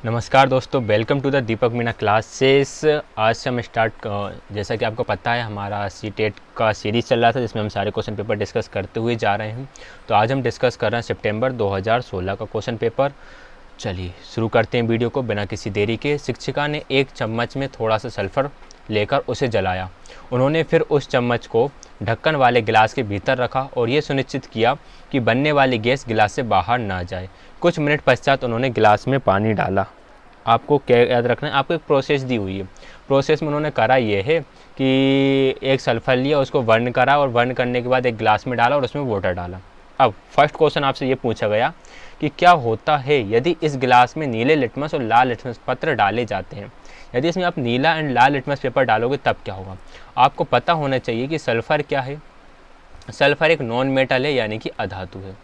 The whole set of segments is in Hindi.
नमस्कार दोस्तों, welcome to the Deepak Meena classes. आज से हम जैसा कि आपको पता है हमारा सी-टेट का सीरीज़ चल रहा था जिसमें हम सारे क्वेश्चन पेपर डिस्कस करते हुए जा रहे हैं। तो आज हम डिस्कस कर रहे हैं सितंबर 2016 का क्वेश्चन पेपर। चलिए शुरू करते हैं वीडियो को बिना किसी देरी के। शिक्षिका ने एक चम्मच में थोड़ा सा सल्फ़र लेकर उसे जलाया। उन्होंने फिर उस चम्मच को ढक्कन वाले गिलास के भीतर रखा और ये सुनिश्चित किया कि बनने वाली गैस गिलास से बाहर ना जाए। कुछ मिनट पश्चात उन्होंने गिलास में पानी डाला। आपको क्या याद रखना है, आपको एक प्रोसेस दी हुई है। प्रोसेस में उन्होंने करा ये है कि एक सल्फ़र लिया, उसको बर्न करा और बर्न करने के बाद एक गिलास में डाला और उसमें वाटर डाला। अब फर्स्ट क्वेश्चन आपसे ये पूछा गया कि क्या होता है यदि इस गिलास में नीले लिटमस और लाल लिटमस पत्र डाले जाते हैं। यदि इसमें आप नीला एंड लाल लिटमस पेपर डालोगे तब क्या होगा। आपको पता होना चाहिए कि सल्फ़र क्या है। सल्फ़र एक नॉन मेटल है, यानी कि अधातु है।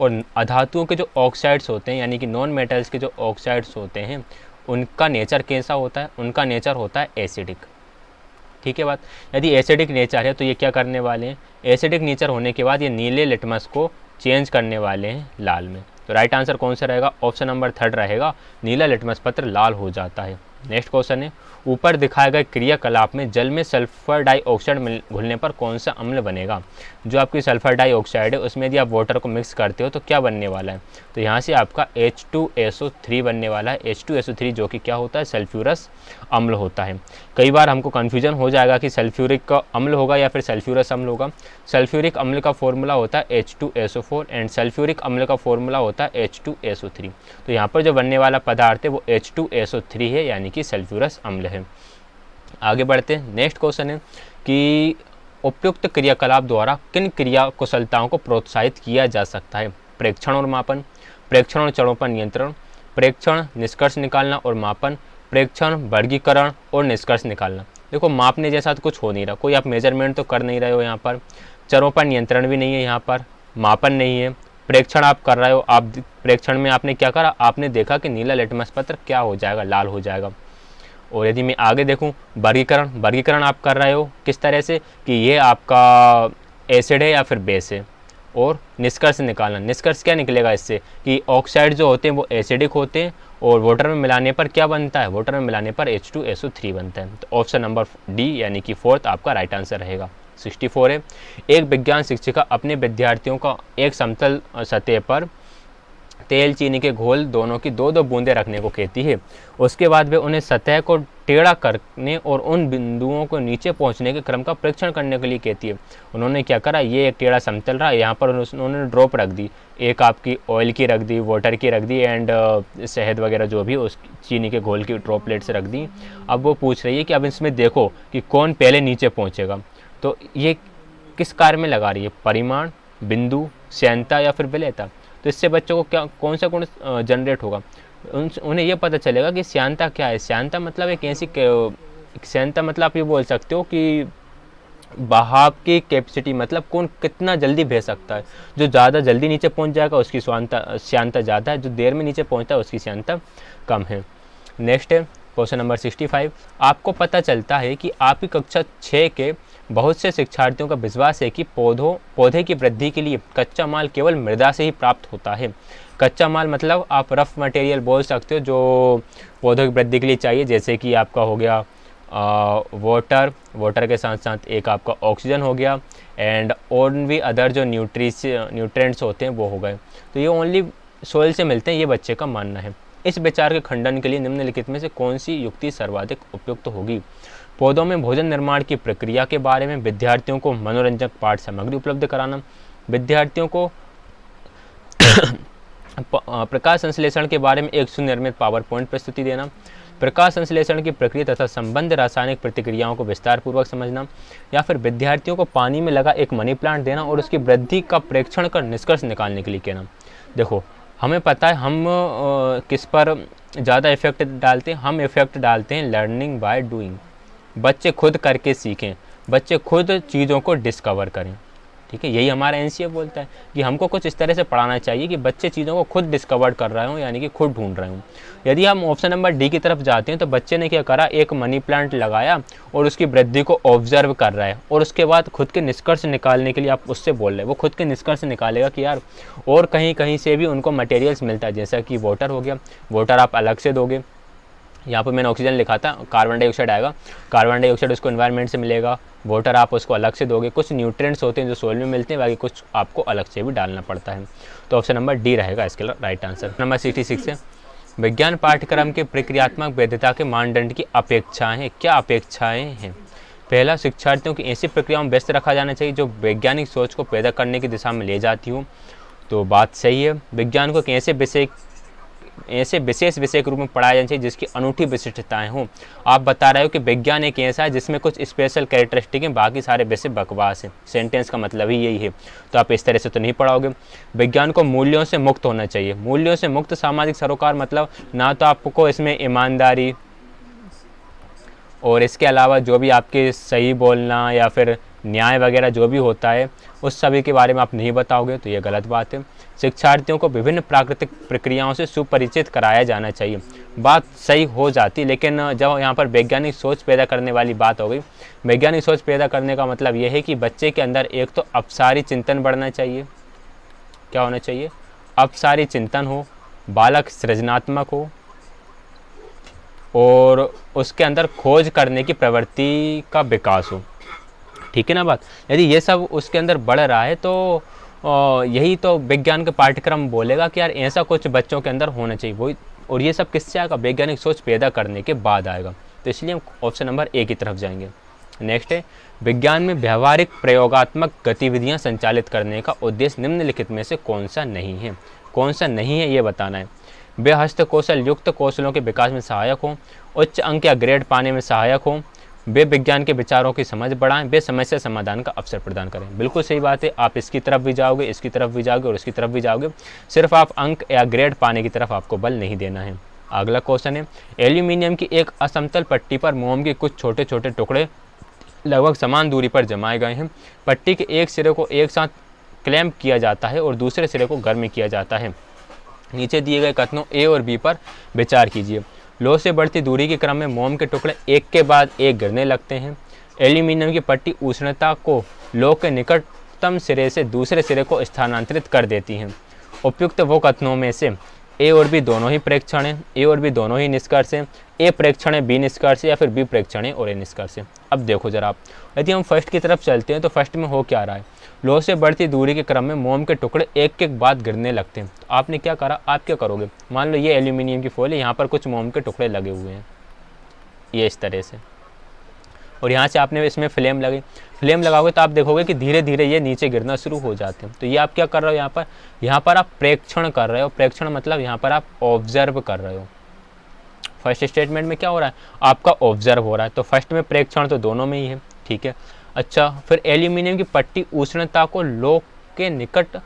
और अधातुओं के जो ऑक्साइड्स होते हैं, यानी कि नॉन मेटल्स के जो ऑक्साइड्स होते हैं, उनका नेचर कैसा होता है। उनका नेचर होता है एसिडिक। ठीक है बात। यदि एसिडिक नेचर है तो ये क्या करने वाले हैं, एसिडिक नेचर होने के बाद ये नीले लिटमस को चेंज करने वाले हैं लाल में। तो राइट आंसर कौन सा रहेगा, ऑप्शन नंबर 3 रहेगा, नीला लिटमस पत्र लाल हो जाता है। नेक्स्ट क्वेश्चन है, ऊपर दिखाए गए क्रियाकलाप में जल में सल्फर डाइऑक्साइड घुलने पर कौन सा अम्ल बनेगा। जो आपकी सल्फर डाइऑक्साइड है उसमें यदि आप वाटर को मिक्स करते हो तो क्या बनने वाला है। तो यहाँ से आपका H2SO3 बनने वाला है। H2SO3 जो कि क्या होता है, सल्फ्यूरस अम्ल होता है। कई बार हमको कन्फ्यूजन हो जाएगा कि सल्फ्यूरिक अम्ल होगा या फिर सल्फ्यूरस अम्ल होगा। सल्फ्यूरिक अम्ल का फॉर्मूला होता है H2SO4 एंड सल्फ्यूरिक अम्ल का फॉर्मूला होता है H2SO3। तो यहाँ पर जो बनने वाला पदार्थ है वो H2SO3 है, यानी कि सल्फ्यूरस अम्ल है। आगे बढ़ते हैं। नेक्स्ट क्वेश्चन है कि उपयुक्त क्रियाकलाप द्वारा किन क्रिया कुशलताओं को प्रोत्साहित किया जा सकता है। प्रेक्षण और मापन, प्रेक्षण और चरों पर नियंत्रण, प्रेक्षण निष्कर्ष निकालना और मापन, प्रेक्षण वर्गीकरण और निष्कर्ष निकालना। देखो मापने जैसा तो कुछ हो नहीं रहा, कोई आप मेजरमेंट तो कर नहीं रहे हो यहाँ पर। चरों पर नियंत्रण भी नहीं है, यहाँ पर मापन नहीं है। प्रेक्षण आप कर रहे हो, आप प्रेक्षण में आपने क्या करा, आपने देखा कि नीला लिटमस पत्र क्या हो जाएगा, लाल हो जाएगा। और यदि मैं आगे देखूं, वर्गीकरण, वर्गीकरण आप कर रहे हो किस तरह से कि ये आपका एसिड है या फिर बेस है। और निष्कर्ष निकालना, निष्कर्ष क्या निकलेगा इससे कि ऑक्साइड जो होते हैं वो एसिडिक होते हैं और वाटर में मिलाने पर क्या बनता है, वाटर में मिलाने पर H2SO3 बनता है। तो ऑप्शन नंबर डी यानी कि 4 आपका राइट आंसर रहेगा। 64 है, एक विज्ञान शिक्षिका अपने विद्यार्थियों का एक समतल सतह पर तेल चीनी के घोल दोनों की 2-2 बूंदें रखने को कहती है। उसके बाद वे उन्हें सतह को टेढ़ा करने और उन बिंदुओं को नीचे पहुंचने के क्रम का परीक्षण करने के लिए कहती है। उन्होंने क्या करा, ये एक टेढ़ा समतल रहा, यहाँ पर उन्होंने ड्रॉप रख दी, एक आपकी ऑयल की रख दी, वाटर की रख दी एंड शहद वगैरह जो भी उस चीनी के घोल की ड्रॉपलेट्स रख दी। अब वो पूछ रही है कि अब इसमें देखो कि कौन पहले नीचे पहुँचेगा। तो ये किस कार्य में लगा रही है, परिमाण, बिंदु, श्यानता या फिर विलेयता। तो इससे बच्चों को क्या कौन सा गुण जनरेट होगा, उन्हें ये पता चलेगा कि श्यानता क्या है। श्यानता मतलब एक ऐसी, श्यानता मतलब आप ये बोल सकते हो कि बहाव की कैपेसिटी, मतलब कौन कितना जल्दी बह सकता है। जो ज़्यादा जल्दी नीचे पहुंच जाएगा उसकी श्यानता ज़्यादा है, जो देर में नीचे पहुंचता है उसकी श्यानता कम है। नेक्स्ट है क्वेश्चन नंबर 65। आपको पता चलता है कि आपकी कक्षा 6 के बहुत से शिक्षार्थियों का विश्वास है कि पौधे की वृद्धि के लिए कच्चा माल केवल मृदा से ही प्राप्त होता है। कच्चा माल मतलब आप रफ मटेरियल बोल सकते हो जो पौधों की वृद्धि के लिए चाहिए, जैसे कि आपका हो गया वाटर के साथ साथ एक आपका ऑक्सीजन हो गया एंड और भी अदर जो न्यूट्रिएंट्स होते हैं वो हो गए। तो ये ओनली सोइल से मिलते हैं, ये बच्चे का मानना है। इस विचार के खंडन के लिए निम्नलिखित में से कौन सी युक्ति सर्वाधिक उपयुक्त होगी। पौधों में भोजन निर्माण की प्रक्रिया के बारे में विद्यार्थियों को मनोरंजक पाठ सामग्री उपलब्ध कराना, विद्यार्थियों को प्रकाश संश्लेषण के बारे में एक सुनिर्मित पावर पॉइंट प्रस्तुति देना, प्रकाश संश्लेषण की प्रक्रिया तथा संबंध रासायनिक प्रतिक्रियाओं को विस्तार पूर्वक समझना, या फिर विद्यार्थियों को पानी में लगा एक मनी प्लांट देना और उसकी वृद्धि का प्रेक्षण कर निष्कर्ष निकालने के लिए कहना। देखो हमें पता है हम किस पर ज़्यादा इफेक्ट डालते हैं, हम इफेक्ट डालते हैं लर्निंग बाय डूइंग। बच्चे खुद करके सीखें, बच्चे खुद चीज़ों को डिस्कवर करें। ठीक है, यही हमारा एनसीएफ बोलता है कि हमको कुछ इस तरह से पढ़ाना चाहिए कि बच्चे चीज़ों को खुद डिस्कवर कर रहे हों, यानी कि खुद ढूंढ रहे हों। यदि हम ऑप्शन नंबर डी की तरफ जाते हैं तो बच्चे ने क्या करा, एक मनी प्लांट लगाया और उसकी वृद्धि को ऑब्जर्व कर रहा है और उसके बाद खुद के निष्कर्ष निकालने के लिए आप उससे बोल रहे हैं, वो खुद के निष्कर्ष निकालेगा कि यार और कहीं कहीं से भी उनको मटेरियल्स मिलता है, जैसा कि वाटर हो गया, वाटर आप अलग से दोगे, यहाँ पर मैंने ऑक्सीजन लिखा था, कार्बन डाइऑक्साइड आएगा, कार्बन डाइऑक्साइड उसको एनवायरनमेंट से मिलेगा, वाटर आप उसको अलग से दोगे, कुछ न्यूट्रिएंट्स होते हैं जो सोइल में मिलते हैं, बाकी कुछ आपको अलग से भी डालना पड़ता है। तो ऑप्शन नंबर डी रहेगा इसके राइट आंसर। नंबर 66 है, विज्ञान पाठ्यक्रम के प्रक्रियात्मक वैधता के मानदंड की अपेक्षाएं हैं। क्या अपेक्षाएं हैं? पहला, शिक्षार्थियों की ऐसी प्रक्रियाओं में व्यस्त रखा जाना चाहिए जो वैज्ञानिक सोच को पैदा करने की दिशा में ले जाती हो। तो बात सही है, विज्ञान को ऐसे विशेष विषय के रूप में पढ़ाया जाना चाहिए जिसकी अनूठी विशिष्टताएं हों। आप बता रहे हो कि विज्ञान एक ऐसा है जिसमें कुछ स्पेशल कैरेक्टरिस्टिक हैं, बाकी सारे विषय बकवास हैं। सेंटेंस का मतलब ही यही है, तो आप इस तरह से तो नहीं पढ़ाओगे। विज्ञान को मूल्यों से मुक्त होना चाहिए। मूल्यों से मुक्त सामाजिक सरोकार मतलब ना तो आपको इसमें ईमानदारी और इसके अलावा जो भी आपके सही बोलना या फिर न्याय वगैरह जो भी होता है उस सभी के बारे में आप नहीं बताओगे, तो ये गलत बात है। शिक्षार्थियों को विभिन्न प्राकृतिक प्रक्रियाओं से सुपरिचित कराया जाना चाहिए। बात सही हो जाती, लेकिन जब यहाँ पर वैज्ञानिक सोच पैदा करने वाली बात हो गई, वैज्ञानिक सोच पैदा करने का मतलब यह है कि बच्चे के अंदर एक तो अपसारी चिंतन बढ़ना चाहिए। क्या होना चाहिए? अपसारी चिंतन हो, बालक सृजनात्मक हो और उसके अंदर खोज करने की प्रवृत्ति का विकास हो। ठीक है ना बात? यदि ये सब उसके अंदर बढ़ रहा है तो यही तो विज्ञान के पाठ्यक्रम बोलेगा कि यार ऐसा कुछ बच्चों के अंदर होना चाहिए। वही, और ये सब किससे आएगा? वैज्ञानिक सोच पैदा करने के बाद आएगा। तो इसलिए हम ऑप्शन नंबर ए की तरफ जाएंगे। नेक्स्ट है, विज्ञान में व्यावहारिक प्रयोगात्मक गतिविधियां संचालित करने का उद्देश्य निम्नलिखित में से कौन सा नहीं है? कौन सा नहीं है ये बताना है। वे हस्तकौशल युक्त कौशलों के विकास में सहायक हों, उच्च अंक या ग्रेड पाने में सहायक हों, वे विज्ञान के विचारों की समझ बढ़ाएं, वे समस्या समाधान का अवसर प्रदान करें। बिल्कुल सही बात है, आप इसकी तरफ भी जाओगे, इसकी तरफ भी जाओगे और इसकी तरफ भी जाओगे, सिर्फ आप अंक या ग्रेड पाने की तरफ आपको बल नहीं देना है। अगला क्वेश्चन है, एल्यूमिनियम की एक असमतल पट्टी पर मोम के कुछ छोटे छोटे टुकड़े लगभग समान दूरी पर जमाए गए हैं। पट्टी के एक सिरे को एक साथ क्लैंप किया जाता है और दूसरे सिरे को गर्म किया जाता है। नीचे दिए गए कथनों ए और बी पर विचार कीजिए। लो से बढ़ती दूरी के क्रम में मोम के टुकड़े एक के बाद एक गिरने लगते हैं। एल्यूमिनियम की पट्टी उष्णता को लो के निकटतम सिरे से दूसरे सिरे को स्थानांतरित कर देती हैं। उपयुक्त वो कथनों में से ए और बी दोनों ही प्रेक्षण हैं, ए और बी दोनों ही निष्कर्ष हैं, ए प्रेक्षण है बी निष्कर्ष है, या फिर बी प्रेक्षण है और ए निष्कर्ष है। अब देखो जरा आप, यदि हम फर्स्ट की तरफ चलते हैं तो फर्स्ट में हो क्या रहा है? लो से बढ़ती दूरी के क्रम में मोम के टुकड़े एक एक बाद गिरने लगते हैं। तो आपने क्या करा? आप क्या करोगे? मान लो ये एल्यूमिनियम की फॉइल है, यहाँ पर कुछ मोम के टुकड़े लगे हुए हैं ये इस तरह से, और यहाँ से आपने इसमें फ्लेम लगी, फ्लेम लगाओगे तो आप देखोगे कि धीरे धीरे ये नीचे गिरना शुरू हो जाते हैं। तो ये आप क्या कर रहे हो? यहाँ पर आप प्रेक्षण कर रहे हो। प्रेक्षण मतलब यहाँ पर आप ऑब्जर्व कर रहे हो। फर्स्ट स्टेटमेंट में क्या हो रहा है? आपका ऑब्जर्व हो रहा है। तो फर्स्ट में प्रेक्षण तो दोनों में ही है, ठीक है। अच्छा, फिर एल्यूमिनियम की पट्टी उष्णता को लो के निकट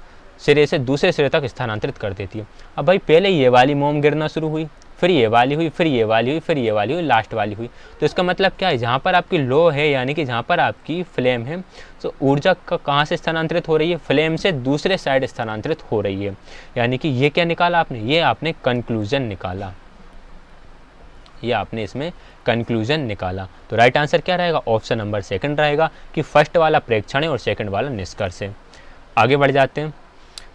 सिरे से दूसरे सिरे तक स्थानांतरित कर देती है। अब भाई पहले ये वाली मोम गिरना शुरू हुई, फिर ये वाली हुई, फिर ये वाली हुई, फिर ये वाली हुई, लास्ट वाली हुई। तो इसका मतलब क्या है? जहाँ पर आपकी लो है यानी कि जहाँ पर आपकी फ्लेम है, तो ऊर्जा का कहाँ से स्थानांतरित हो रही है? फ्लेम से दूसरे साइड स्थानांतरित हो रही है। यानी कि ये क्या निकाला आपने? ये आपने कंक्लूजन निकाला, ये आपने इसमें कंक्लूजन निकाला। तो राइट आंसर क्या रहेगा? ऑप्शन नंबर सेकंड रहेगा कि फर्स्ट वाला प्रेक्षण है और सेकंड वाला निष्कर्ष है। आगे बढ़ जाते हैं।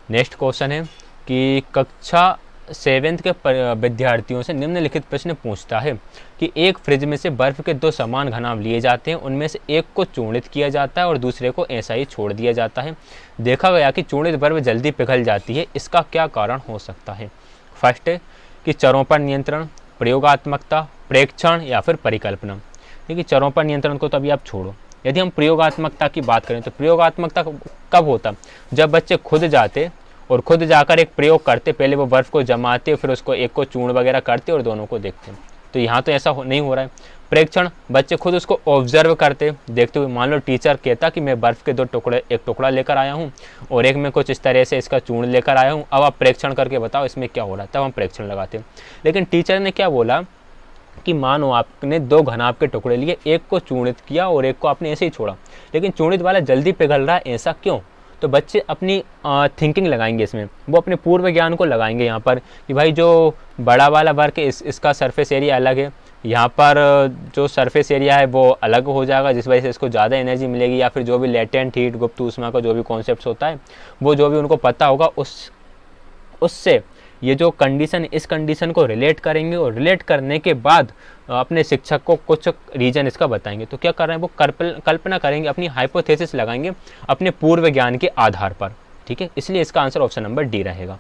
नेक्स्ट क्वेश्चन है कि कक्षा 7th के विद्यार्थियों से निम्नलिखित प्रश्न पूछता है कि एक फ्रिज में से बर्फ के दो समान घनाभ लिए जाते हैं, उनमें से एक को चूर्णित किया जाता है और दूसरे को ऐसा ही छोड़ दिया जाता है। देखा गया कि चूर्णित बर्फ जल्दी पिघल जाती है, इसका क्या कारण हो सकता है? फर्स्ट है कि चरों पर नियंत्रण, प्रयोगात्मकता, प्रेक्षण या फिर परिकल्पना। देखिए चरों पर नियंत्रण को तो अभी आप छोड़ो, यदि हम प्रयोगात्मकता की बात करें तो प्रयोगात्मकता कब होता? जब बच्चे खुद जाते और खुद जाकर एक प्रयोग करते, पहले वो बर्फ़ को जमाते, फिर उसको एक को चूर्ण वगैरह करते और दोनों को देखते। तो यहाँ तो ऐसा नहीं हो रहा है। प्रेक्षण, बच्चे खुद उसको ऑब्जर्व करते, देखते हुए। मान लो टीचर कहता कि मैं बर्फ़ के दो टुकड़े, एक टुकड़ा लेकर आया हूँ और एक में कुछ इस तरह से इसका चूर्ण लेकर आया हूँ, अब आप प्रेक्षण करके बताओ इसमें क्या हो रहा है, तब हम प्रेक्षण लगाते। लेकिन टीचर ने क्या बोला कि मानो आपने दो घनाभ के टुकड़े लिए, एक को चूर्णित किया और एक को आपने ऐसे ही छोड़ा, लेकिन चूर्णित वाला जल्दी पिघल रहा है, ऐसा क्यों? तो बच्चे अपनी थिंकिंग लगाएंगे इसमें, वो अपने पूर्व ज्ञान को लगाएंगे यहाँ पर कि भाई जो बड़ा वाला वर्क है इसका सरफेस एरिया अलग है, यहाँ पर जो सरफेस एरिया है वो अलग हो जाएगा, जिस वजह से इसको ज़्यादा एनर्जी मिलेगी, या फिर जो भी लेटेंट हीट, गुप्त ऊष्मा का जो भी कॉन्सेप्ट होता है वो जो भी उनको पता होगा उससे ये जो कंडीशन, इस कंडीशन को रिलेट करेंगे, और रिलेट करने के बाद अपने शिक्षक को कुछ रीजन इसका बताएंगे। तो क्या कर रहे हैं, वो कल्पना करेंगे, अपनी हाइपोथेसिस लगाएंगे अपने पूर्व ज्ञान के आधार पर। ठीक है, इसलिए इसका आंसर ऑप्शन नंबर डी रहेगा।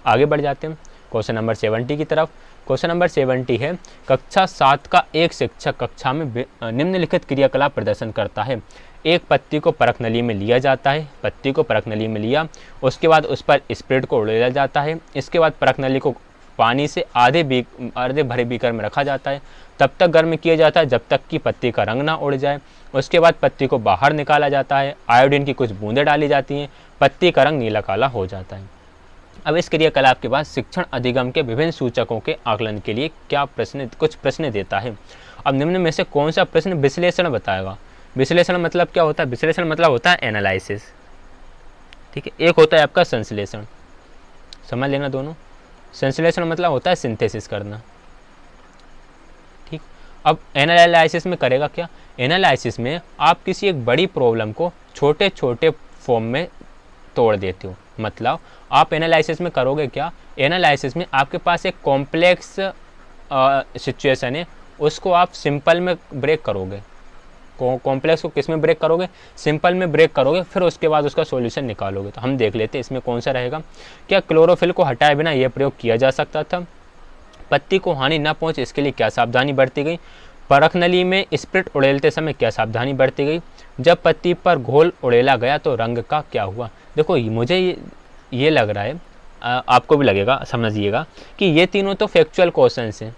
आगे बढ़ जाते हैं क्वेश्चन नंबर 70 की तरफ। क्वेश्चन नंबर 70 है, कक्षा 7 का एक शिक्षक कक्षा में निम्नलिखित क्रियाकलाप प्रदर्शन करता है। एक पत्ती को परख नली में लिया जाता है, पत्ती को परख नली में लिया, उसके बाद उस पर स्प्रिट को उड़ेला जाता है, इसके बाद परख नली को पानी से आधे भरे बीकर में रखा जाता है, तब तक गर्म किया जाता है जब तक कि पत्ती का रंग ना उड़ जाए। उसके बाद पत्ती को बाहर निकाला जाता है, आयोडीन की कुछ बूंदें डाली जाती हैं, पत्ती का रंग नीला काला हो जाता है। अब इस क्रियाकलाप के बाद शिक्षण अधिगम के विभिन्न सूचकों के आकलन के लिए कुछ प्रश्न देता है। अब निम्न में से कौन सा प्रश्न विश्लेषण बताएगा? विश्लेषण मतलब क्या होता है? विश्लेषण मतलब होता है एनालिसिस। ठीक है, एक होता है आपका संश्लेषण, समझ लेना दोनों। संश्लेषण मतलब होता है सिंथेसिस करना। ठीक, अब एनालिसिस में करेगा क्या? एनालिसिस में आप किसी एक बड़ी प्रॉब्लम को छोटे छोटे फॉर्म में तोड़ देते हो। मतलब आप एनालिसिस में करोगे क्या? एनालिसिस में आपके पास एक कॉम्प्लेक्स सिचुएशन है, उसको आप सिंपल में ब्रेक करोगे। कॉम्प्लेक्स को किस में ब्रेक करोगे? सिंपल में ब्रेक करोगे, फिर उसके बाद उसका सॉल्यूशन निकालोगे। तो हम देख लेते हैं इसमें कौन सा रहेगा। क्या क्लोरोफिल को हटाए बिना यह प्रयोग किया जा सकता था? पत्ती को हानि न पहुंचे इसके लिए क्या सावधानी बरती गई? परख नली में स्प्रिट उड़ेलते समय क्या सावधानी बरती गई? जब पत्ती पर घोल उड़ेला गया तो रंग का क्या हुआ? देखो मुझे ये लग रहा है, आपको भी लगेगा, समझिएगा कि ये तीनों तो फैक्चुअल क्वेश्चंस हैं।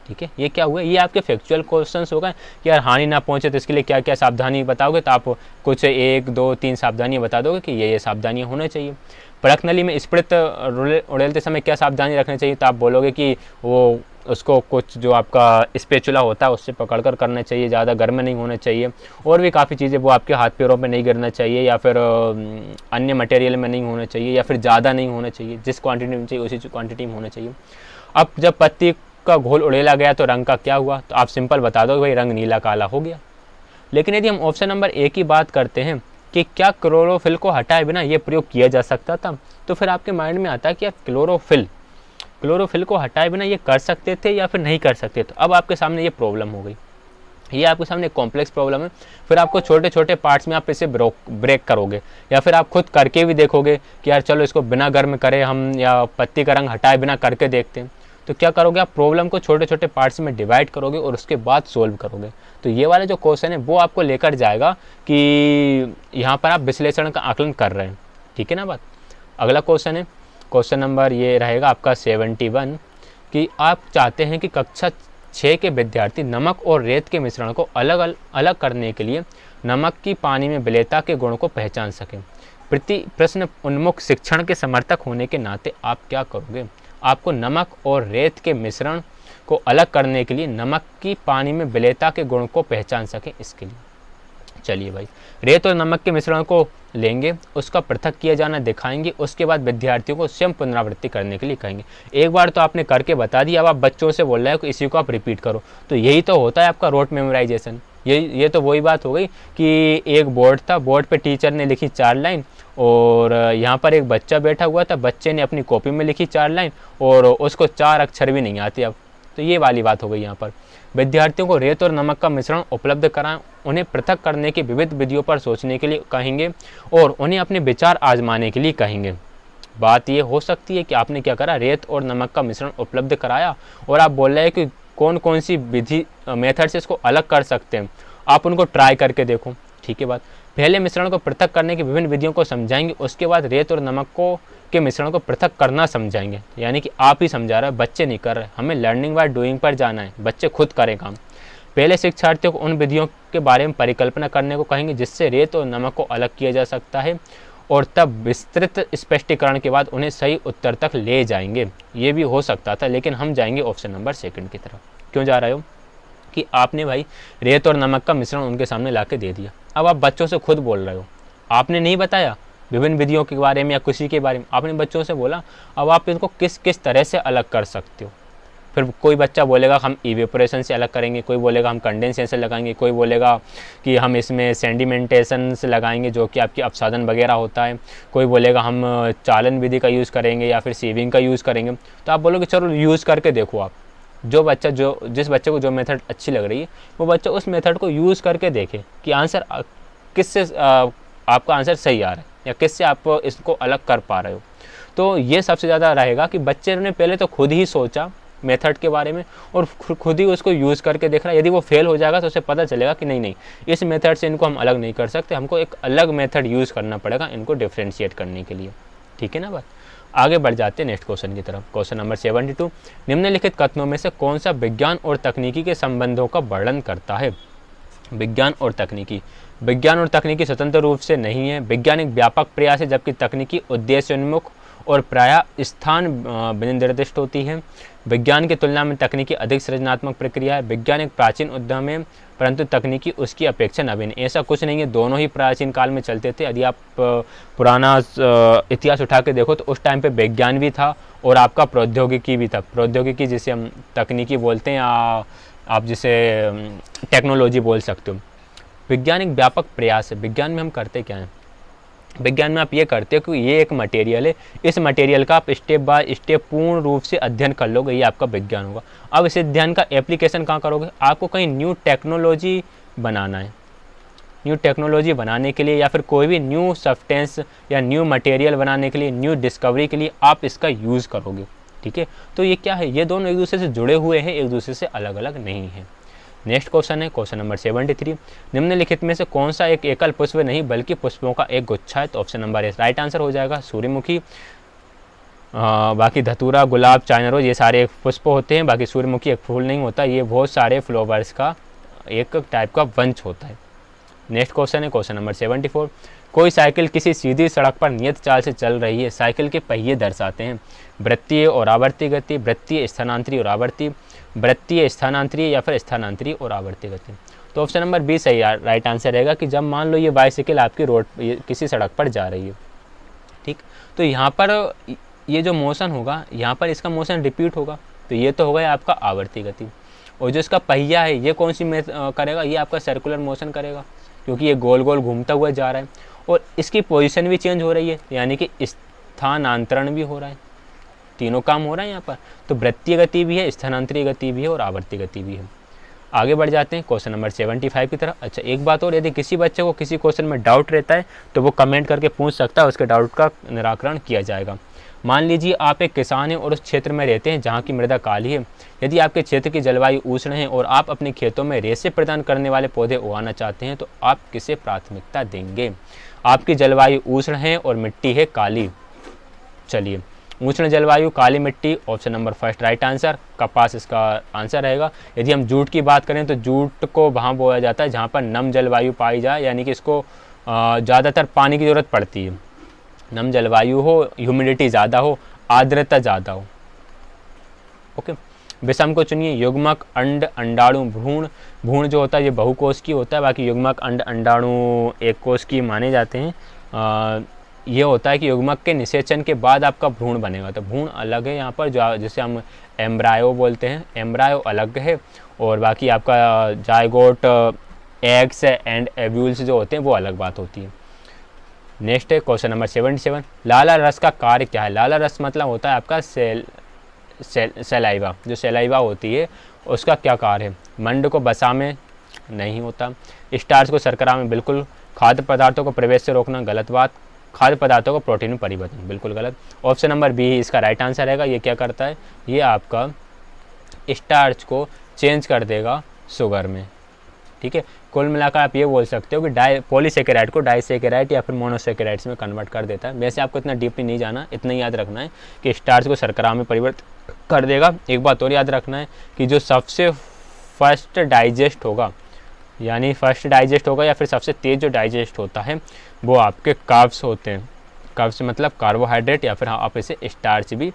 ठीक है, ये क्या हुआ? ये आपके फैक्चुअल क्वेश्चंस हो गए कि यार हानि ना पहुंचे तो इसके लिए क्या क्या सावधानी बताओगे, तो आप कुछ 1 2 3 सावधानियाँ बता दोगे कि ये सावधानियाँ होना चाहिए। परख नली में स्प्रिट उड़ेलते समय क्या सावधानी रखनी चाहिए, तो आप बोलोगे कि वो उसको कुछ जो आपका स्पेचुला होता है उससे पकड़कर करना चाहिए, ज़्यादा गर्म नहीं होना चाहिए, और भी काफ़ी चीज़ें, वो आपके हाथ पैरों पे नहीं गिरना चाहिए, या फिर अन्य मटेरियल में नहीं होना चाहिए, या फिर ज़्यादा नहीं होना चाहिए, जिस क्वांटिटी में चाहिए उसी क्वांटिटी में होना चाहिए। अब जब पत्ती का घोल उड़ेला गया तो रंग का क्या हुआ, तो आप सिंपल बता दो भाई रंग नीला काला हो गया। लेकिन यदि हम ऑप्शन नंबर ए की बात करते हैं कि क्या क्लोरोफिल को हटाए बिना ये प्रयोग किया जा सकता था, तो फिर आपके माइंड में आता है कि आप क्लोरोफिल को हटाए बिना ये कर सकते थे या फिर नहीं कर सकते। तो अब आपके सामने ये प्रॉब्लम हो गई, ये आपके सामने कॉम्प्लेक्स प्रॉब्लम है। फिर आपको छोटे छोटे पार्ट्स में आप इसे ब्रेक करोगे, या फिर आप खुद करके भी देखोगे कि यार चलो इसको बिना गर्म करे हम, या पत्ती का रंग हटाए बिना करके देखते हैं। तो क्या करोगे, आप प्रॉब्लम को छोटे छोटे पार्ट्स में डिवाइड करोगे और उसके बाद सोल्व करोगे। तो ये वाला जो क्वेश्चन है वो आपको लेकर जाएगा कि यहाँ पर आप विश्लेषण का आकलन कर रहे हैं। ठीक है ना बात। अगला क्वेश्चन है, क्वेश्चन नंबर ये रहेगा आपका 71 कि आप चाहते हैं कि कक्षा 6 के विद्यार्थी नमक और रेत के मिश्रण को अलग करने के लिए नमक की पानी में विलेयता के गुण को पहचान सकें। प्रश्न उन्मुख शिक्षण के समर्थक होने के नाते आप क्या करोगे? आपको नमक और रेत के मिश्रण को अलग करने के लिए नमक की पानी में विलेयता के गुण को पहचान सकें, इसके लिए चलिए भाई रेत और नमक के मिश्रण को लेंगे, उसका पृथक किया जाना दिखाएंगे, उसके बाद विद्यार्थियों को स्वयं पुनरावृत्ति करने के लिए कहेंगे। एक बार तो आपने करके बता दिया, अब आप बच्चों से बोल रहे हो कि इसी को आप रिपीट करो। तो यही तो होता है आपका रोट मेमोराइजेशन। ये तो वही बात हो गई कि एक बोर्ड था, बोर्ड पे टीचर ने लिखी 4 लाइन, और यहाँ पर एक बच्चा बैठा हुआ था, बच्चे ने अपनी कॉपी में लिखी 4 लाइन, और उसको 4 अक्षर भी नहीं आते अब। तो ये वाली बात हो गई यहाँ पर। विद्यार्थियों को रेत और नमक का मिश्रण उपलब्ध कराएं, उन्हें पृथक करने की विविध विधियों पर सोचने के लिए कहेंगे, और उन्हें अपने विचार आजमाने के लिए कहेंगे। बात ये हो सकती है कि आपने क्या करा, रेत और नमक का मिश्रण उपलब्ध कराया, और आप बोल रहे हैं कि कौन कौन सी विधि मेथड से इसको अलग कर सकते हैं, आप उनको ट्राई करके देखो। ठीक है बात। पहले मिश्रण को पृथक करने की विभिन्न विधियों को समझाएंगे, उसके बाद रेत और नमक के मिश्रण को पृथक करना समझाएंगे। यानी कि आप ही समझा रहे हैं, बच्चे नहीं कर रहे। हमें लर्निंग बाय डूइंग पर जाना है, बच्चे खुद करें काम। पहले शिक्षार्थियों को उन विधियों के बारे में परिकल्पना करने को कहेंगे जिससे रेत और नमक को अलग किया जा सकता है, और तब विस्तृत स्पष्टीकरण के बाद उन्हें सही उत्तर तक ले जाएंगे। ये भी हो सकता था, लेकिन हम जाएंगे ऑप्शन नंबर 2 की तरफ। क्यों जा रहे हो कि आपने भाई रेत और नमक का मिश्रण उनके सामने ला के दे दिया। अब आप बच्चों से खुद बोल रहे हो, आपने नहीं बताया, विभिन्न विधियों के बारे में या किसी के बारे में आपने बच्चों से बोला, अब आप इनको किस किस तरह से अलग कर सकते हो। फिर कोई बच्चा बोलेगा हम इवेपोरेशन से अलग करेंगे, कोई बोलेगा हम कंडेंसेशन लगाएंगे, कोई बोलेगा कि हम इसमें सेडिमेंटेशन से लगाएंगे जो कि आपकी अपसादन वगैरह होता है, कोई बोलेगा हम चालन विधि का यूज़ करेंगे या फिर सीविंग का यूज़ करेंगे। तो आप बोलोगे चलो यूज़ करके देखो। आप जिस बच्चे को जो मेथड अच्छी लग रही है वो बच्चा उस मेथड को यूज़ करके देखे कि आंसर किससे आपका आंसर सही आ रहा है या किससे आप इसको अलग कर पा रहे हो। तो ये सबसे ज़्यादा रहेगा कि बच्चे ने पहले तो खुद ही सोचा मेथड के बारे में और खुद ही उसको यूज़ करके देख रहा है। यदि वो फेल हो जाएगा तो उसे पता चलेगा कि नहीं इस मेथड से इनको हम अलग नहीं कर सकते, हमको एक अलग मेथड यूज़ करना पड़ेगा इनको डिफ्रेंशिएट करने के लिए। ठीक है ना बात। आगे बढ़ जाते हैं नेक्स्ट क्वेश्चन की तरफ। क्वेश्चन नंबर 72, निम्नलिखित कथनों में से कौन सा विज्ञान और तकनीकी के संबंधों का वर्णन करता है। विज्ञान और तकनीकी स्वतंत्र रूप से नहीं है। विज्ञान एक व्यापक प्रयास है जबकि तकनीकी उद्देश्योन्मुख और प्रायः स्थान निर्दिष्ट होती है। विज्ञान की तुलना में तकनीकी अधिक सृजनात्मक प्रक्रिया है। विज्ञान एक प्राचीन उद्यम है परंतु तकनीकी उसकी अपेक्षा नवीन। ऐसा कुछ नहीं है, दोनों ही प्राचीन काल में चलते थे। यदि आप पुराना इतिहास उठा के देखो तो उस टाइम पे विज्ञान भी था और आपका प्रौद्योगिकी भी था। प्रौद्योगिकी जिसे हम तकनीकी बोलते हैं या आप जिसे टेक्नोलॉजी बोल सकते हो। विज्ञान एक व्यापक प्रयास है। विज्ञान में हम करते क्या हैं, विज्ञान में आप ये करते हो कि ये एक मटेरियल है, इस मटेरियल का आप स्टेप बाय स्टेप पूर्ण रूप से अध्ययन कर लोगे, ये आपका विज्ञान होगा। अब इस अध्ययन का एप्लीकेशन कहाँ करोगे, आपको कहीं न्यू टेक्नोलॉजी बनाना है। न्यू टेक्नोलॉजी बनाने के लिए या फिर कोई भी न्यू सब्सटेंस या न्यू मटेरियल बनाने के लिए, न्यू डिस्कवरी के लिए आप इसका यूज़ करोगे। ठीक है, तो ये क्या है, ये दोनों एक दूसरे से जुड़े हुए हैं, एक दूसरे से अलग अलग नहीं है। नेक्स्ट क्वेश्चन है क्वेश्चन नंबर 73, निम्नलिखित में से कौन सा एक एकल पुष्प नहीं बल्कि पुष्पों का एक गुच्छा है। तो option number A right answer हो जाएगा सूर्यमुखी। बाकी धतूरा, गुलाब, चाइना रोज ये सारे पुष्प होते हैं, बाकी सूर्यमुखी एक फूल नहीं होता, ये बहुत सारे फ्लावर्स का एक टाइप का वंश होता है। नेक्स्ट क्वेश्चन है क्वेश्चन नंबर 74, कोई साइकिल किसी सीधी सड़क पर नियत चाल से चल रही है। साइकिल के पहिए दर्शाते हैं वृत्तीय और आवर्ती गति, वृत्तीय स्थानांतरी और आवर्ती, वृत्तीय स्थानांतरी या फिर स्थानांतरी और आवर्ती गति। तो ऑप्शन नंबर बी सही राइट आंसर रहेगा कि जब मान लो ये बाइसिकल आपकी रोड किसी सड़क पर जा रही है, ठीक, तो यहाँ पर ये जो मोशन होगा, यहाँ पर इसका मोशन रिपीट होगा, तो ये तो होगा आपका आवर्ती गति। और जो इसका पहिया है ये कौन सी में करेगा, ये आपका सर्कुलर मोशन करेगा क्योंकि ये गोल गोल घूमता हुआ जा रहा है और इसकी पोजीशन भी चेंज हो रही है, यानी कि स्थानांतरण भी हो रहा है, तीनों काम हो रहा है यहाँ पर। तो वृत्तीय गति भी है, स्थानांतरीय गति भी है और आवर्ती गति भी है। आगे बढ़ जाते हैं क्वेश्चन नंबर 75 की तरफ। अच्छा, एक बात और, यदि किसी बच्चे को किसी क्वेश्चन में डाउट रहता है तो वो कमेंट करके पूछ सकता है, उसके डाउट का निराकरण किया जाएगा। मान लीजिए आप एक किसान हैं और उस क्षेत्र में रहते हैं जहाँ की मृदा काली है। यदि आपके क्षेत्र की जलवायु उष्ण है और आप अपने खेतों में रेशे प्रदान करने वाले पौधे उगाना चाहते हैं तो आप किसे प्राथमिकता देंगे। आपकी जलवायु उष्ण है और मिट्टी है काली। चलिए, उष्ण जलवायु, काली मिट्टी, option number first right answer, कपास इसका आंसर रहेगा। यदि हम जूट की बात करें तो जूट को वहाँ बोया जाता है जहाँ पर नम जलवायु पाई जाए, यानी कि इसको ज़्यादातर पानी की ज़रूरत पड़ती है। नम जलवायु हो, ह्यूमिडिटी ज़्यादा हो, आर्द्रता ज़्यादा हो। ओके, विषम को चुनिए। युग्मक, अंड, अंडाणु, भ्रूण। भ्रूण जो होता है ये बहुकोश की होता है, बाकी युग्मक, अंड, अंडाणु एक कोश की माने जाते हैं। ये होता है कि युग्मक के निषेचन के बाद आपका भ्रूण बनेगा, तो भ्रूण अलग है यहाँ पर, जो जिसे हम एम्ब्रायो बोलते हैं, एम्ब्रायो अलग है और बाकी आपका जायगोट, एग्स एंड एव्यूल्स जो होते हैं वो अलग बात होती है। नेक्स्ट है क्वेश्चन नंबर 77, लाला रस का कार्य क्या है। लाला रस मतलब होता है आपका सलाइवा, जो सलाइवा होती है उसका क्या कार्य है। मंड को वसा में नहीं होता, स्टार्च को शर्करा में बिल्कुल, खाद्य पदार्थों को प्रवेश से रोकना गलत बात, खाद्य पदार्थों को प्रोटीन में परिवर्तन बिल्कुल गलत। ऑप्शन नंबर बी इसका राइट आंसर रहेगा। ये क्या करता है, ये आपका स्टार्च को चेंज कर देगा शुगर में। ठीक है, कुल मिलाकर आप ये बोल सकते हो कि पॉलीसेकेराइड को डाइसेकेराइड या फिर मोनोसेकेराइड्स में कन्वर्ट कर देता है। वैसे आपको इतना डीपली नहीं जाना, इतना याद रखना है कि स्टार्च को शर्करा में परिवर्तित कर देगा। एक बात और याद रखना है कि जो सबसे फर्स्ट डाइजेस्ट होगा, यानी फर्स्ट डाइजेस्ट होगा या फिर सबसे तेज़ जो डाइजेस्ट होता है वो आपके कार्ब्स होते हैं। कार्ब्स मतलब कार्बोहाइड्रेट या फिर आप इसे स्टार्च भी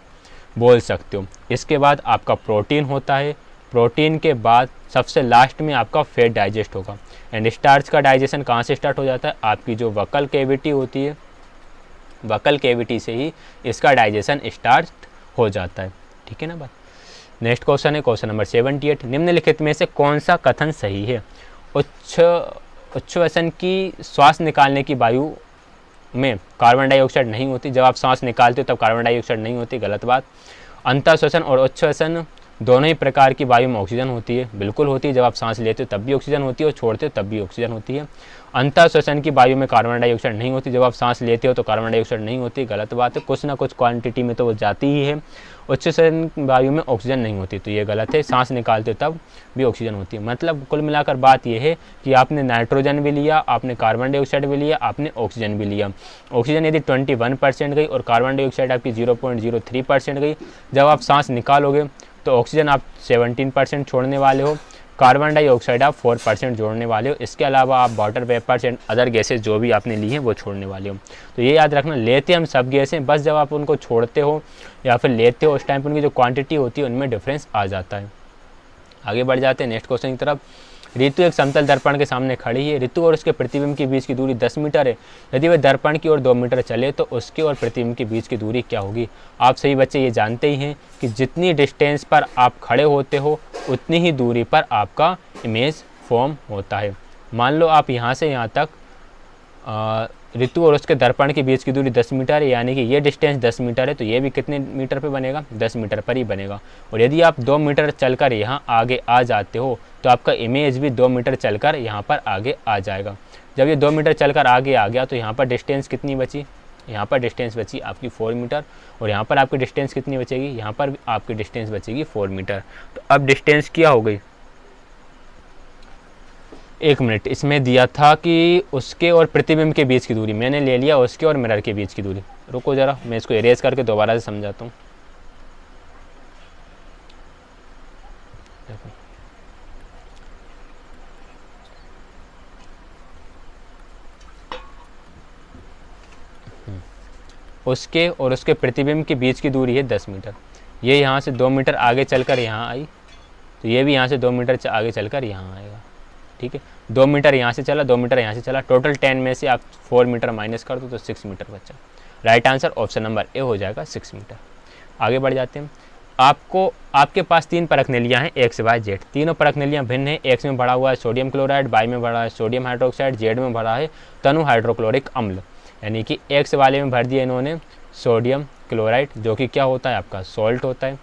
बोल सकते हो। इसके बाद आपका प्रोटीन होता है, प्रोटीन के बाद सबसे लास्ट में आपका फैट डाइजेस्ट होगा। एंड स्टार्च का डाइजेशन कहाँ से स्टार्ट हो जाता है, आपकी जो वकल कैविटी होती है, बकल कैविटी से ही इसका डाइजेशन स्टार्ट हो जाता है। ठीक है ना बात। नेक्स्ट क्वेश्चन है क्वेश्चन नंबर 78, निम्नलिखित में से कौन सा कथन सही है? उच्छ्वसन की श्वास निकालने की वायु में कार्बन डाइऑक्साइड नहीं होती। जब आप सांस निकालते हो तब कार्बन डाइऑक्साइड नहीं होती, गलत बात। अंतःश्वसन और उच्छ्वसन दोनों ही प्रकार की वायु में ऑक्सीजन होती है, बिल्कुल होती है। जब आप सांस लेते हो तब भी ऑक्सीजन होती है और छोड़ते हो तब भी ऑक्सीजन होती है। अंतःश्वसन की वायु में कार्बन डाइऑक्साइड नहीं होती। जब आप सांस लेते हो तो कार्बन डाइऑक्साइड नहीं होती, गलत बात है। कुछ ना कुछ क्वांटिटी में तो वो जाती ही है। उच्छ्वसन वायु में ऑक्सीजन नहीं होती, तो ये गलत है। सांस निकालते हो तब भी ऑक्सीजन होती है। मतलब कुल मिलाकर बात यह है कि आपने नाइट्रोजन भी लिया, आपने कार्बन डाइऑक्साइड भी लिया, आपने ऑक्सीजन भी लिया। ऑक्सीजन यदि 21% गई और कार्बन डाइऑक्साइड आपकी 0.03% गई, जब आप सांस निकालोगे तो ऑक्सीजन आप 17% छोड़ने वाले हो, कार्बन डाइऑक्साइड आप 4% जोड़ने वाले हो। इसके अलावा आप water vapours and other gases जो भी आपने ली हैं वो छोड़ने वाले हो। तो ये याद रखना, लेते हम सब गैसें, बस जब आप उनको छोड़ते हो या फिर लेते हो उस टाइम पर उनकी जो क्वांटिटी होती है उनमें डिफरेंस आ जाता है। आगे बढ़ जाते हैं नेक्स्ट क्वेश्चन की तरफ। ऋतु एक समतल दर्पण के सामने खड़ी है। ऋतु और उसके प्रतिबिंब के बीच की दूरी 10 मीटर है। यदि वह दर्पण की ओर 2 मीटर चले तो उसके और प्रतिबिंब के बीच की दूरी क्या होगी? आप सही बच्चे ये जानते ही हैं कि जितनी डिस्टेंस पर आप खड़े होते हो उतनी ही दूरी पर आपका इमेज फॉर्म होता है। मान लो आप यहाँ से यहाँ तक ऋतु और उसके दर्पण के बीच की दूरी 10 मीटर है, यानी कि ये डिस्टेंस 10 मीटर है, तो ये भी कितने मीटर पे बनेगा? 10 मीटर पर ही बनेगा। और यदि आप 2 मीटर चलकर यहाँ आगे आ जाते हो तो आपका इमेज भी 2 मीटर चलकर यहाँ पर आगे आ जाएगा। जब ये 2 मीटर चलकर आगे आ गया तो यहाँ पर डिस्टेंस कितनी बची? यहाँ पर डिस्टेंस बची आपकी 4 मीटर। और यहाँ पर आपकी डिस्टेंस कितनी बचेगी? यहाँ पर आपकी डिस्टेंस बचेगी 4 मीटर। तो अब डिस्टेंस क्या हो गई? 1 मिनट, इसमें दिया था कि उसके और प्रतिबिंब के बीच की दूरी, मैंने ले लिया उसके और मिरर के बीच की दूरी। रुको ज़रा, मैं इसको इरेज करके दोबारा से समझाता हूँ। उसके और उसके प्रतिबिंब के बीच की दूरी है 10 मीटर। ये यहाँ से 2 मीटर आगे चलकर यहाँ आई, तो ये भी यहाँ से 2 मीटर आगे चलकर यहाँ आएगा। ठीक है, 2 मीटर यहाँ से चला, 2 मीटर यहाँ से चला, टोटल 10 में से आप 4 मीटर माइनस कर दो तो 6 मीटर बचा। Right answer option number A हो जाएगा, 6 मीटर। आगे बढ़ जाते हैं। आपके पास 3 परख नलियाँ हैं, एक्स वाई जेड। तीनों परख नलियाँ भिन्न हैं। एक्स में भरा हुआ है सोडियम क्लोराइड, वाई में भरा है सोडियम हाइड्रोक्साइड, जेड में भरा है तनु हाइड्रोक्लोरिक अम्ल। यानी कि एक्स वाले में भर दिया इन्होंने सोडियम क्लोराइड, जो कि क्या होता है आपका सॉल्ट होता है।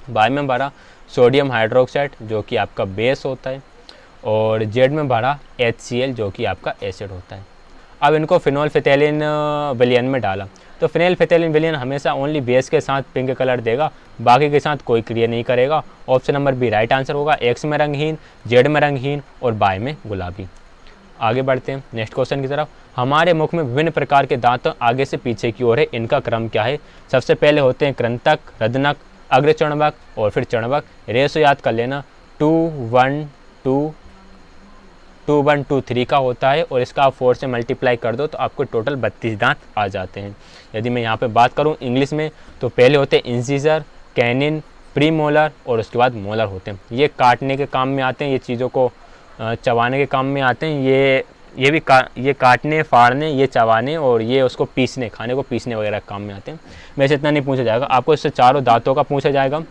वाई में भरा सोडियम हाइड्रोक्साइड, जो कि आपका बेस होता है। और जेड में भरा HCl, जो कि आपका एसिड होता है। अब इनको फिनोल्फिथैलिन विलयन में डाला, तो फिनोल्फिथैलिन विलयन हमेशा ओनली बेस के साथ पिंक कलर देगा, बाकी के साथ कोई क्रिया नहीं करेगा। Option number B right answer होगा। एक्स में रंगहीन, जेड में रंगहीन और वाई में गुलाबी। आगे बढ़ते हैं नेक्स्ट क्वेश्चन की तरफ। हमारे मुख में विभिन्न प्रकार के दांत आगे से पीछे की ओर है, इनका क्रम क्या है? सबसे पहले होते हैं कृंतक, रदनक, अग्रचर्णवक और फिर चर्णवक। रेशो याद कर लेना, 2 1 2 2 1 2 3 का होता है, और इसका आप 4 से मल्टीप्लाई कर दो तो आपको टोटल 32 दांत आ जाते हैं। यदि मैं यहाँ पे बात करूँ इंग्लिश में, तो पहले होते हैं इंसिजर, कैनिन, प्रीमोलर और उसके बाद मोलर होते हैं। ये काटने के काम में आते हैं, ये चीज़ों को चबाने के काम में आते हैं। ये काटने, फाड़ने, ये चबाने और ये उसको पीसने, खाने को पीसने वगैरह काम में आते हैं। वैसे इतना नहीं पूछा जाएगा आपको, इससे चारों दांतों का पूछा जाएगा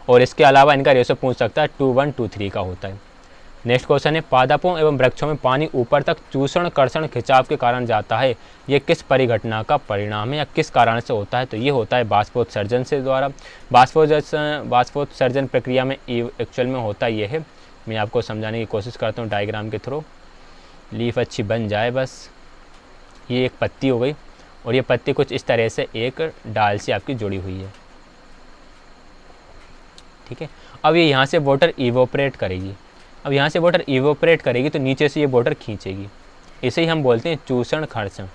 और इसके अलावा इनका रेशो पूछ सकता है 2 1 2 3 का होता है। नेक्स्ट क्वेश्चन है, पादपों एवं वृक्षों में पानी ऊपर तक चूषण कर्षण खिंचाव के कारण जाता है, ये किस परिघटना का परिणाम है या किस कारण से होता है? तो ये होता है बाष्पोत्सर्जन से द्वारा। बाष्पोत्सर्जन प्रक्रिया में एक्चुअल में होता ये है, मैं आपको समझाने की कोशिश करता हूँ डायग्राम के थ्रू, लीफ अच्छी बन जाए बस। ये एक पत्ती हो गई और ये पत्ती कुछ इस तरह से एक डाल से आपकी जुड़ी हुई है। ठीक है, अब ये यहाँ से वाटर इवोपरेट करेगी। अब यहाँ से वाटर इवोपरेट करेगी तो नीचे से ये वाटर खींचेगी, इसे ही हम बोलते हैं चूषण कर्षण।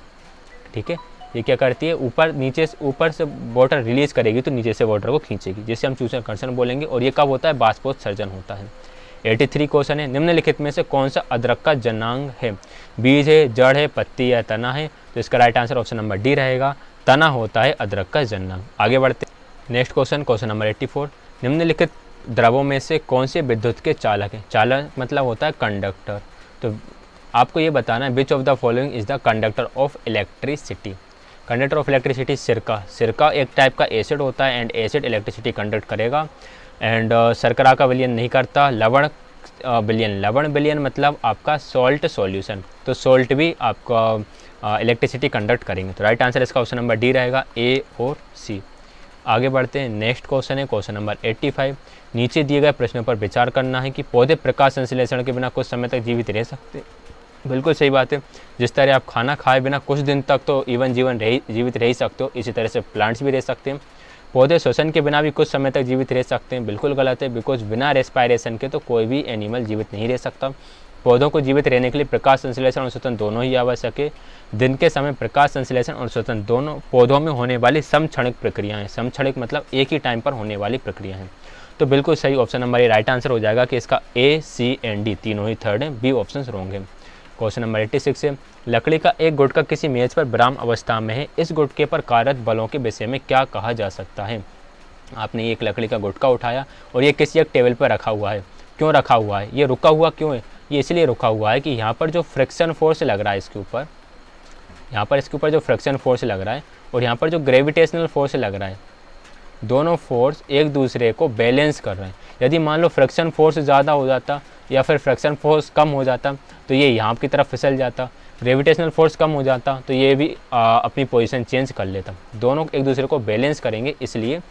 ठीक है, ये क्या करती है, ऊपर से वाटर रिलीज करेगी तो नीचे से वाटर को खींचेगी, जिसे हम चूषण कर्षण बोलेंगे। और ये कब होता है? बाष्पोत्सर्जन होता है। 83 क्वेश्चन है, निम्नलिखित में से कौन सा अदरक का जनांग है? बीज है, जड़ है, पत्ती या तना है? तो इसका right answer option number D रहेगा, तना होता है अदरक का जनांग। आगे बढ़ते नेक्स्ट क्वेश्चन नंबर 84, निम्नलिखित द्रवों में से कौन से विद्युत के चालक हैं? चालक मतलब होता है कंडक्टर। तो आपको ये बताना है which of the following is the conductor of electricity. Conductor of electricity सिरका एक टाइप का एसिड होता है एंड एसिड इलेक्ट्रिसिटी कंडक्ट करेगा एंड शर्करा का विलयन नहीं करता। लवण विलयन मतलब आपका सॉल्ट सॉल्यूशन, तो सॉल्ट भी आपका इलेक्ट्रिसिटी कंडक्ट करेंगे। तो राइट आंसर इसका ऑप्शन नंबर डी रहेगा, ए और सी। आगे बढ़ते हैं, नेक्स्ट क्वेश्चन है क्वेश्चन नंबर 85। नीचे दिए गए प्रश्नों पर विचार करना है कि पौधे प्रकाश संश्लेषण के बिना कुछ समय तक जीवित रह सकते। बिल्कुल सही बात है। जिस तरह आप खाना खाए बिना कुछ दिन तक तो जीवित रह ही सकते हो, इसी तरह से प्लांट्स भी रह सकते हैं। पौधे श्वसन के बिना भी कुछ समय तक जीवित रह सकते हैं। बिल्कुल गलत है, बिकॉज बिना रेस्पायरेशन के तो कोई भी एनिमल जीवित नहीं रह सकता। पौधों को जीवित रहने के लिए प्रकाश संश्लेषण और श्वसन दोनों ही आवश्यक है। दिन के समय प्रकाश संश्लेषण और श्वसन दोनों पौधों में होने वाली समक्षणिक प्रक्रियाएं, समक्षणिक मतलब एक ही टाइम पर होने वाली प्रक्रिया हैं। तो बिल्कुल सही option number A right answer हो जाएगा कि इसका ए, सी एंड डी तीनों ही थर्ड है, बी ऑप्शन रॉन्ग है। क्वेश्चन नंबर 86 है, लकड़ी का एक गुटका किसी मेज पर विराम अवस्था में है, इस गुटके पर कार्यरत बलों के विषय में क्या कहा जा सकता है। आपने एक लकड़ी का गुटका उठाया और ये किसी एक टेबल पर रखा हुआ है। क्यों रखा हुआ है, ये रुका हुआ क्यों है, ये इसलिए रुका हुआ है कि यहाँ पर जो फ्रिक्शन फोर्स लग रहा है इसके ऊपर, यहाँ पर इसके ऊपर जो फ्रिक्शन फोर्स लग रहा है और यहाँ पर जो ग्रेविटेशनल फोर्स लग रहा है, दोनों फोर्स एक दूसरे को बैलेंस कर रहे हैं। यदि मान लो फ्रिक्शन फोर्स ज़्यादा हो जाता या फिर फ्रिक्शन फोर्स कम हो जाता तो ये यहाँ की तरफ फिसल जाता, ग्रेविटेशनल फोर्स कम हो जाता तो ये भी अपनी पोजीशन चेंज कर लेता। दोनों एक दूसरे को बैलेंस करेंगे, इसलिए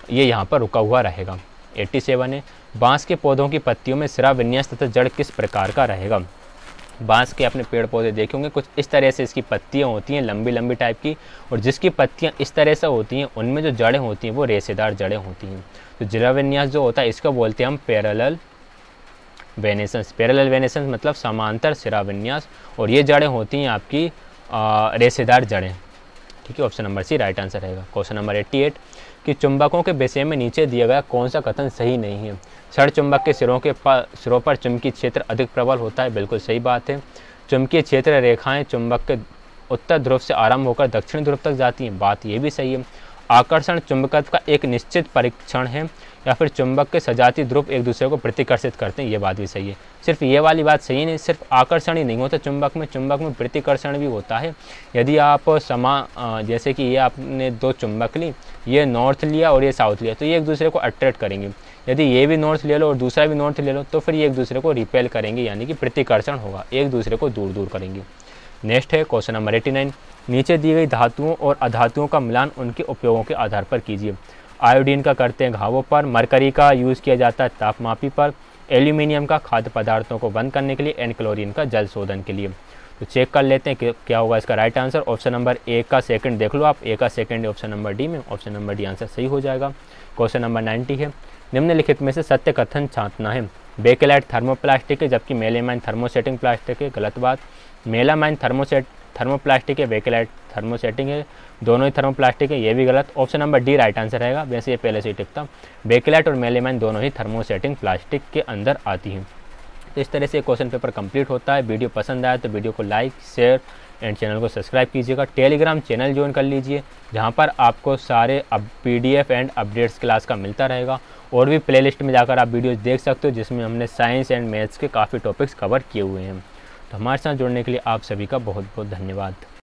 ये यहाँ पर रुका हुआ रहेगा। 87 है, बांस के पौधों की पत्तियों में सिरा विन्यास तथा जड़ किस प्रकार का रहेगा। बांस के अपने पेड़ पौधे देखे होंगे, कुछ इस तरह से इसकी पत्तियाँ होती हैं लंबी लंबी टाइप की, और जिसकी पत्तियाँ इस तरह से होती हैं उनमें जो जड़ें होती हैं वो रेशेदार जड़ें होती हैं। तो जिरा विन्यास जो होता है इसको बोलते हैं हम पैरेलल वेनेसेंस। पैरेलल वेनेसेंस मतलब समांतर सिरा विन्यास, और ये जड़ें होती हैं आपकी रेशेदार जड़ें। ठीक है, option number C right answer रहेगा। क्वेश्चन नंबर 88 कि चुंबकों के विषय में नीचे दिया गया कौन सा कथन सही नहीं है। क्षण चुंबक के सिरों पर चुंबकीय क्षेत्र अधिक प्रबल होता है, बिल्कुल सही बात है। चुंबकीय क्षेत्र रेखाएं चुंबक के उत्तर ध्रुव से आरंभ होकर दक्षिण ध्रुव तक जाती हैं, बात ये भी सही है। आकर्षण चुंबकत्व का एक निश्चित परीक्षण है, या फिर चुंबक के सजाती ध्रुव एक दूसरे को प्रतिकर्षित करते हैं, ये बात भी सही है। सिर्फ ये वाली बात सही नहीं, सिर्फ आकर्षण ही नहीं होता चुंबक में प्रतिकर्षण भी होता है। यदि आप जैसे कि ये आपने दो चुंबक ली, ये नॉर्थ लिया और ये साउथ लिया, तो ये एक दूसरे को अट्रैक्ट करेंगे। यदि ये भी नॉर्थ ले लो और दूसरा भी नॉर्थ ले लो तो फिर ये एक दूसरे को रिपेल करेंगे, यानी कि प्रतिकर्षण होगा, एक दूसरे को दूर दूर करेंगे। नेक्स्ट है क्वेश्चन नंबर 89, नीचे दी गई धातुओं और अधातुओं का मिलान उनके उपयोगों के आधार पर कीजिए। आयोडीन का करते हैं घावों पर, मरकरी का यूज़ किया जाता है तापमापी पर, एल्यूमिनियम का खाद्य पदार्थों को बंद करने के लिए, एंड क्लोरीन का जल शोधन के लिए। तो चेक कर लेते हैं कि क्या होगा इसका right answer. Option number A का सेकंड देख लो आप, ए का सेकंड ऑप्शन नंबर डी में, ऑप्शन नंबर डी आंसर सही हो जाएगा। क्वेश्चन नंबर 90 है, निम्नलिखित में से सत्य कथन छांटना है। बेकेलाइट थर्मोप्लास्टिक है जबकि मेलामाइन थर्मोसेटिंग प्लास्टिक है, गलत बात। मेलामाइन थर्मोप्लास्टिक है, बेकेलाइट थर्मोसेटिंग है, दोनों ही थर्मोप्लास्टिक है, ये भी गलत। Option number D right answer रहेगा, वैसे ये पहले से ही टिक था। बेकेलाइट और मेलामाइन दोनों ही थर्मोसेटिंग प्लास्टिक के अंदर आती हैं। तो इस तरह से क्वेश्चन पेपर कंप्लीट होता है। वीडियो पसंद आया तो वीडियो को लाइक शेयर एंड चैनल को सब्सक्राइब कीजिएगा। टेलीग्राम चैनल ज्वाइन कर लीजिए, जहाँ पर आपको सारे PDF एंड अपडेट्स क्लास का मिलता रहेगा, और भी प्लेलिस्ट में जाकर आप वीडियोज़ देख सकते हो जिसमें हमने साइंस एंड मैथ्स के काफ़ी टॉपिक्स कवर किए हुए हैं। तो हमारे साथ जुड़ने के लिए आप सभी का बहुत बहुत धन्यवाद।